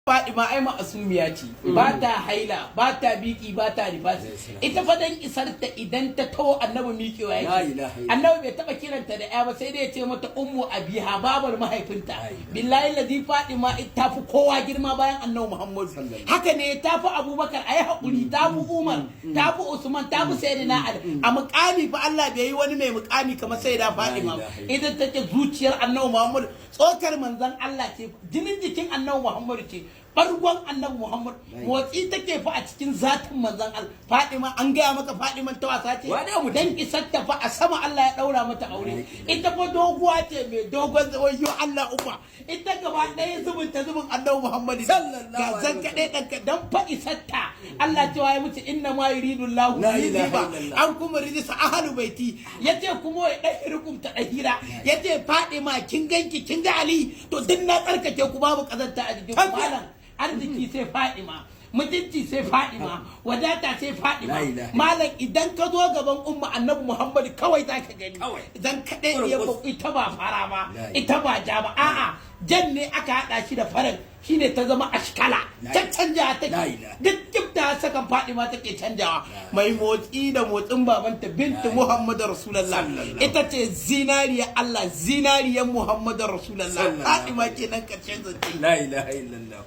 Fadima ai ma'asumiya ce, ba ta haila, ba ta biki, ba ta rifasi. Ita fa dan isar ta idan ta tawo annabi miƙewa yake. Annabi bai taba kiranta da ya ba sai dai ya ce mata ummu abiha, babar mahaifinta. Billahi ladhi Fadima ta fi kowa girma bayan annabi Muhammad. Haka ne ta fi Abubakar ayi hakuri, ta fi Umar, ta fi Usman, ta fi Sayyidina Ali. A muƙami fa Allah bai yi wani mai muƙami kamar Sayyida Fadima. Ita take zuciyar annabi Muhammad, tsokar manzon Allah ce, jinin jikin annabi Muhammad ce. Bargon annabi Muhammad motsi take fa a cikin zatin manzon Allah. Fadima an gaya maka Fadiman ta wasa ce dan isar ta fa a sama Allah ya daura mata aure. Ita fa doguwa ce mai dogon wayo Allah uba. Ita gaba ɗaya zubin annabi Muhammad sallallahu alaihi wasallam kade dan fa isar ta Allah ce waye mutu inna ma yuridu Allahu yuziba an kuma rijisa ahlu baiti yace kuma ya dai rukum ta dahira yace Fadima kin ganki kin ga Ali to din na tsarkake ku babu kazanta a jikin malam. Arziki sai Fadima, mutunci sai Fadima, wadata sai Fadima. Malam idan ka zo gaban umma annabi Muhammad kawai za ka gani. Idan ka dai ita ba fara ba, ita ba ja ba, a'a jan ne aka hada shi da farin shine ta zama ashkala. Canja take. Duk kifta sakan Fadima take canjawa. Mai motsi da motsin babanta bintu Muhammad Rasulullah. Ita ce zinariya Allah, zinariyan Muhammad Rasulullah. Fadima kenan karshen zance. La ilaha illallah.